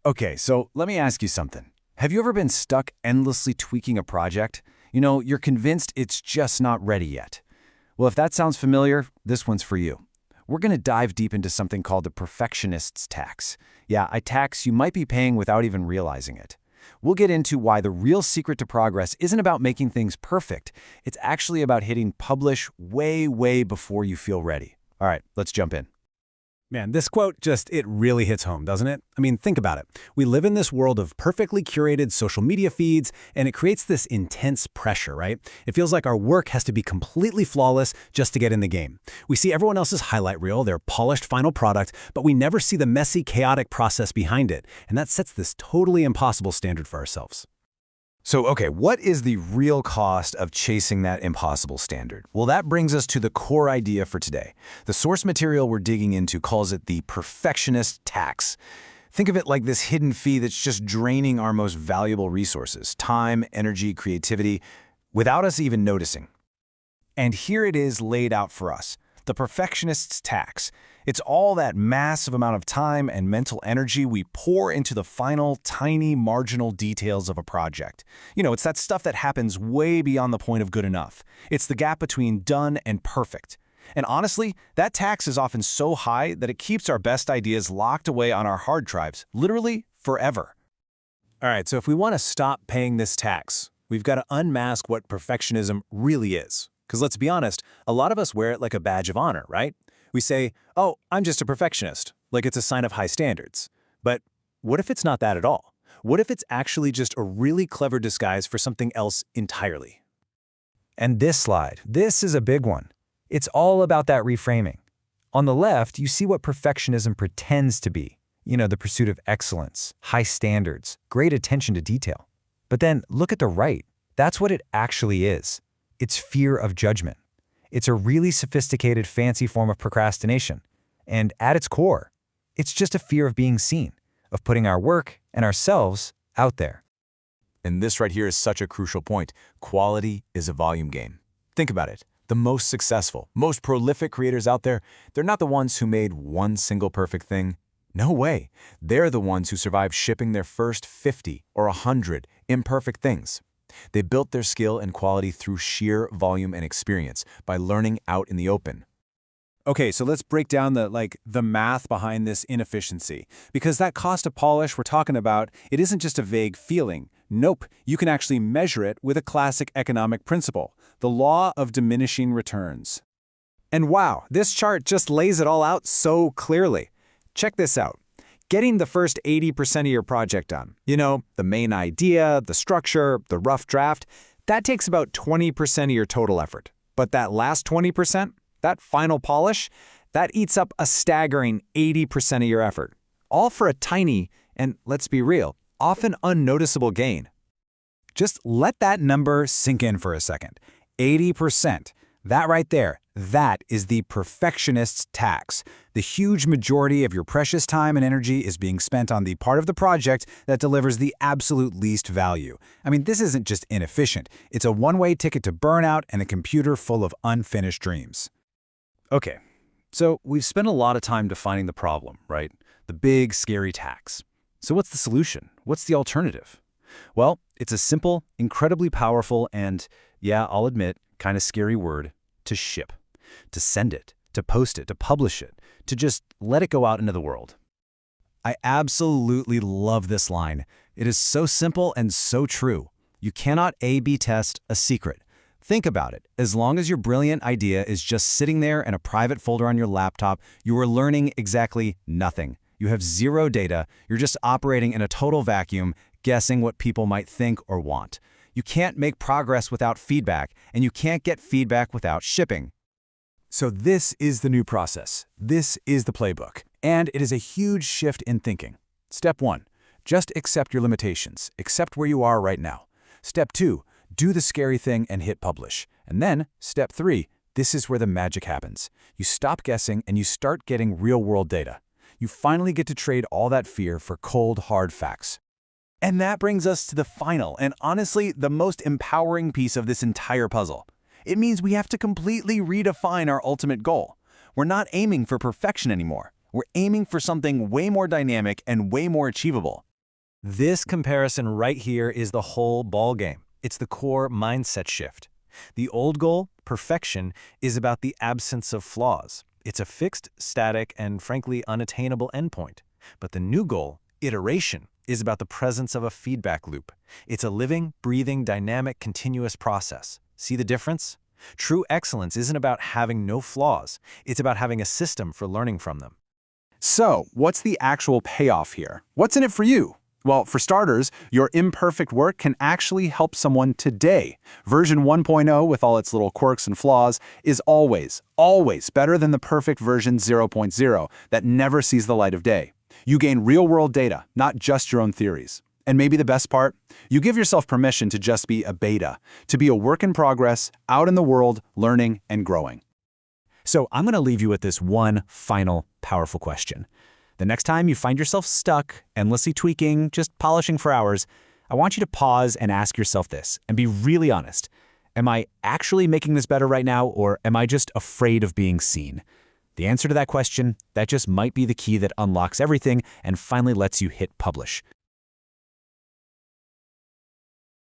Okay, so let me ask you something. Have you ever been stuck endlessly tweaking a project? You're convinced it's just not ready yet. Well, if that sounds familiar, this one's for you. We're going to dive deep into something called the Perfectionist's Tax. Yeah, a tax you might be paying without even realizing it. We'll get into why the real secret to progress isn't about making things perfect. It's actually about hitting publish way, way before you feel ready. All right, let's jump in. Man, this quote it really hits home, doesn't it? I mean, think about it. We live in this world of perfectly curated social media feeds, and it creates this intense pressure, right? It feels like our work has to be completely flawless just to get in the game. We see everyone else's highlight reel, their polished final product, but we never see the messy, chaotic process behind it, and that sets this totally impossible standard for ourselves. So, okay, what is the real cost of chasing that impossible standard? Well, that brings us to the core idea for today. The source material we're digging into calls it the Perfectionist Tax. Think of it like this hidden fee that's just draining our most valuable resources, time, energy, creativity, without us even noticing. And here it is laid out for us, the Perfectionist's Tax. It's all that massive amount of time and mental energy we pour into the final, tiny, marginal details of a project. It's that stuff that happens way beyond the point of good enough. It's the gap between done and perfect. And honestly, that tax is often so high that it keeps our best ideas locked away on our hard drives, literally forever. All right, so if we want to stop paying this tax, we've got to unmask what perfectionism really is. Because let's be honest, a lot of us wear it like a badge of honor, right? We say, oh, I'm just a perfectionist, like it's a sign of high standards. But what if it's not that at all? What if it's actually just a really clever disguise for something else entirely? And this is a big one. It's all about that reframing. On the left, you see what perfectionism pretends to be. The pursuit of excellence, high standards, great attention to detail. But then look at the right. That's what it actually is. It's fear of judgment. It's a really sophisticated, fancy form of procrastination. And at its core, it's just a fear of being seen, of putting our work and ourselves out there. And this right here is such a crucial point. Quality is a volume game. Think about it. The most successful, most prolific creators out there, they're not the ones who made one single perfect thing. No way. They're the ones who survived shipping their first 50 or 100 imperfect things. They built their skill and quality through sheer volume and experience by learning out in the open. Okay, so let's break down the math behind this inefficiency. Because that cost of polish we're talking about, it isn't just a vague feeling. Nope, you can actually measure it with a classic economic principle, the law of diminishing returns. And wow, this chart just lays it all out so clearly. Check this out. Getting the first 80% of your project done, the main idea, the structure, the rough draft, that takes about 20% of your total effort. But that last 20%, that final polish, that eats up a staggering 80% of your effort. All for a tiny, and let's be real, often unnoticeable gain. Just let that number sink in for a second. 80%. That right there, that is the perfectionist's tax. The huge majority of your precious time and energy is being spent on the part of the project that delivers the absolute least value. I mean, this isn't just inefficient. It's a one-way ticket to burnout and a computer full of unfinished dreams. Okay, so we've spent a lot of time defining the problem, right? The big, scary tax. So what's the solution? What's the alternative? Well, it's a simple, incredibly powerful, and, yeah, I'll admit, kind of scary word: to ship, to send it, to post it, to publish it, to just let it go out into the world. I absolutely love this line. It is so simple and so true. You cannot A/B test a secret. Think about it. As long as your brilliant idea is just sitting there in a private folder on your laptop, you are learning exactly nothing. You have zero data. You're just operating in a total vacuum, guessing what people might think or want. You can't make progress without feedback, and you can't get feedback without shipping. So this is the new process. This is the playbook. And it is a huge shift in thinking. Step 1, just accept your limitations. Accept where you are right now. Step 2, do the scary thing and hit publish. And then, step 3, this is where the magic happens. You stop guessing and you start getting real-world data. You finally get to trade all that fear for cold, hard facts. And that brings us to the final and honestly the most empowering piece of this entire puzzle. It means we have to completely redefine our ultimate goal. We're not aiming for perfection anymore. We're aiming for something way more dynamic and way more achievable. This comparison right here is the whole ballgame. It's the core mindset shift. The old goal, perfection, is about the absence of flaws. It's a fixed, static, and frankly unattainable endpoint. But the new goal, iteration, is about the presence of a feedback loop. It's a living, breathing, dynamic, continuous process. See the difference? True excellence isn't about having no flaws. It's about having a system for learning from them. So, what's the actual payoff here? What's in it for you? Well, for starters, your imperfect work can actually help someone today. Version 1.0, with all its little quirks and flaws, is always, always better than the perfect version 0.0 that never sees the light of day. You gain real-world data, not just your own theories. And maybe the best part? You give yourself permission to just be a beta, to be a work in progress, out in the world, learning and growing. So I'm going to leave you with this one final powerful question. The next time you find yourself stuck, endlessly tweaking, just polishing for hours, I want you to pause and ask yourself this, and be really honest. Am I actually making this better right now, or am I just afraid of being seen? The answer to that question, that just might be the key that unlocks everything and finally lets you hit publish.